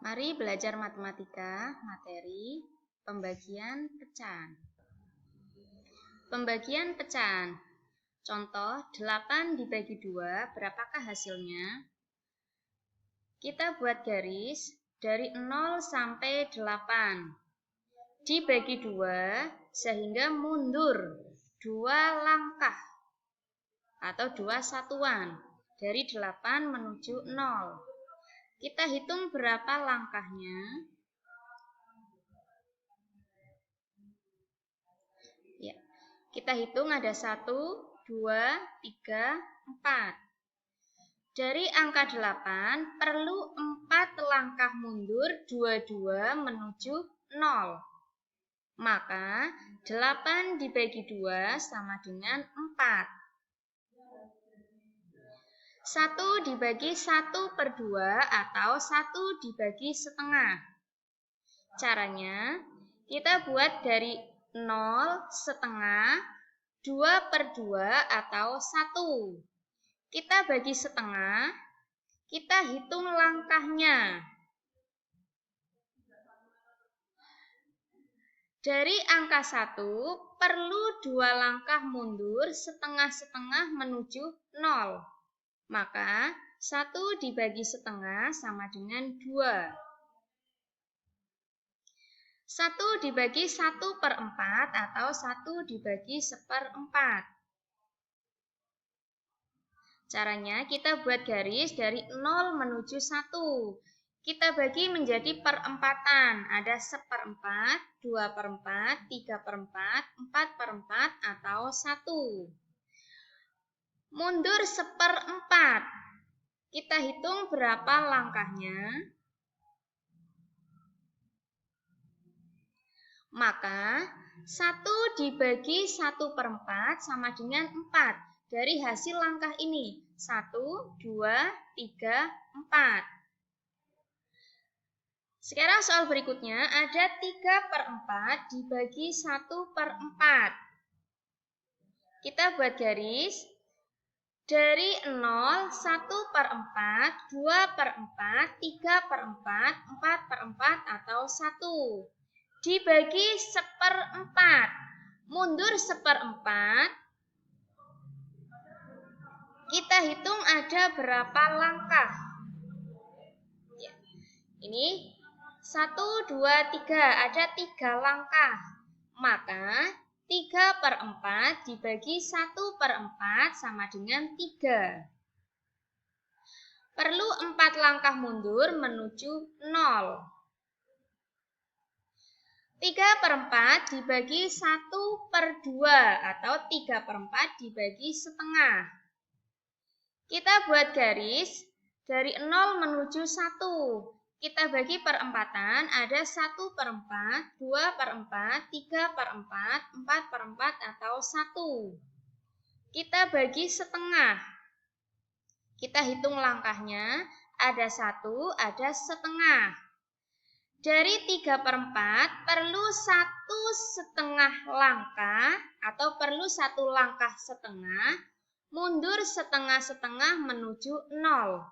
Mari belajar matematika, materi pembagian pecahan. Pembagian pecahan. Contoh, 8 dibagi 2, berapakah hasilnya? Kita buat garis dari 0 sampai 8. Dibagi 2, sehingga mundur 2 langkah atau 2 satuan dari 8 menuju 0. Kita hitung berapa langkahnya. Ya, kita hitung ada 1, 2, 3, 4. Dari angka 8 perlu 4 langkah mundur 22 menuju 0. Maka 8 dibagi 2 sama dengan 4. 1 dibagi 1/2 atau 1 dibagi setengah. Caranya kita buat dari 0 setengah, 2/2 atau 1. Kita bagi setengah, kita hitung langkahnya. Dari angka 1 perlu 2 langkah mundur setengah-setengah menuju 0. Maka 1 dibagi setengah sama dengan 2. 1 dibagi 1/4 atau 1 dibagi 1/4. Caranya kita buat garis dari 0 menuju 1. Kita bagi menjadi perempatan. Ada 1/4, 2/4, 3/4, 4/4 atau 1. Mundur 1/4. Kita hitung berapa langkahnya. Maka 1 dibagi 1/4 sama dengan 4. Dari hasil langkah ini 1, 2, 3, 4. Sekarang soal berikutnya ada 3/4 dibagi 1/4. Kita buat garis dari 0, 1/4, 2/4, 3/4, 4/4 atau 1. Dibagi 1/4. Mundur 1/4. Kita hitung ada berapa langkah. Ya. Ini 1, 2, 3. Ada 3 langkah. Maka 3/4 dibagi 1/4 sama dengan 3. Perlu 4 langkah mundur menuju 0. 3/4 dibagi 1/2 atau 3/4 dibagi setengah. Kita buat garis dari 0 menuju 1. Kita bagi perempatan, ada 1/4, 2/4, 3/4, 4/4 atau 1. Kita bagi setengah. Kita hitung langkahnya, ada 1, ada setengah. Dari 3/4 perlu 1,5 langkah atau perlu 1 langkah setengah, mundur setengah-setengah menuju 0.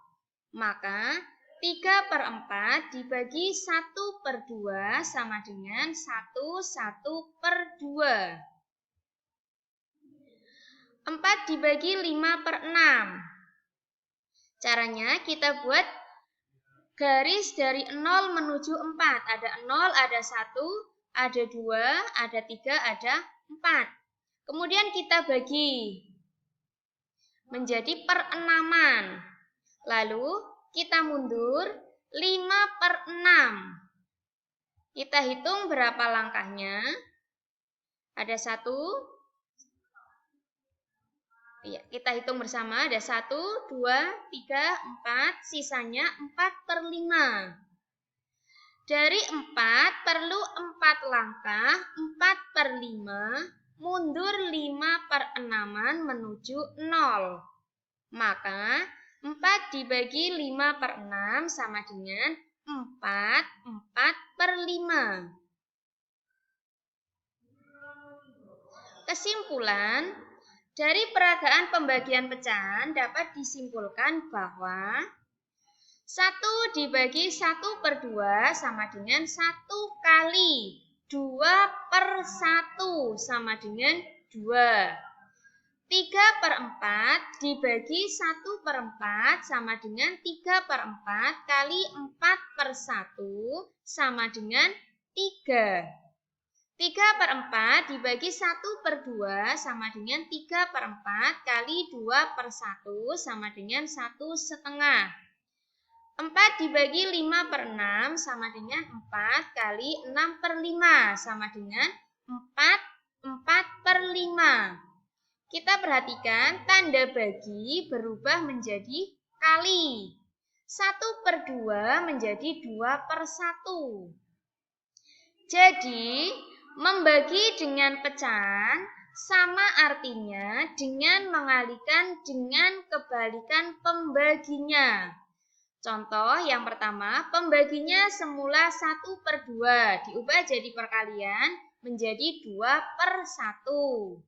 Maka 3/4 dibagi 1/2 sama dengan 1/2. 4 dibagi 5/6. Caranya kita buat garis dari 0 menuju 4. Ada 0, ada 1, ada 2, ada 3, ada 4. Kemudian kita bagi menjadi perenaman. Lalu kita mundur 5/6. Kita hitung berapa langkahnya. Ada 1. Ya, kita hitung bersama, ada 1, 2, 3, 4, sisanya 4/5. Dari 4 perlu 4 langkah, 4/5, mundur 5/6 menuju 0. Maka 4 dibagi 5/6 sama dengan 4/5. Kesimpulan, dari peragaan pembagian pecahan dapat disimpulkan bahwa 1 dibagi 1/2 sama dengan 1 kali 2/1 sama dengan 2. 3/4 dibagi 1/4 sama dengan 3/4 kali 4/1 sama dengan 3. 3/4 dibagi 1/2 sama dengan 3/4 kali 2/1 sama dengan 1/2. 4 dibagi 5/6 sama dengan 4 kali 6/5 sama dengan 4/5. Kita perhatikan tanda bagi berubah menjadi kali. 1/2 menjadi 2/1. Jadi, membagi dengan pecahan sama artinya dengan mengalihkan dengan kebalikan pembaginya. Contoh yang pertama, pembaginya semula 1/2 diubah jadi perkalian menjadi 2/1.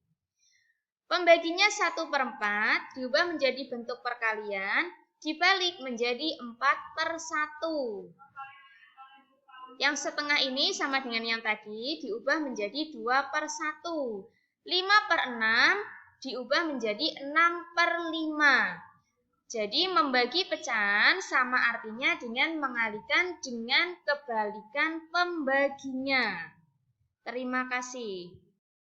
Pembaginya 1/4 diubah menjadi bentuk perkalian dibalik menjadi 4/1. Yang setengah ini sama dengan yang tadi diubah menjadi 2/1. 5/6 diubah menjadi 6/5. Jadi membagi pecahan sama artinya dengan mengalihkan dengan kebalikan pembaginya. Terima kasih.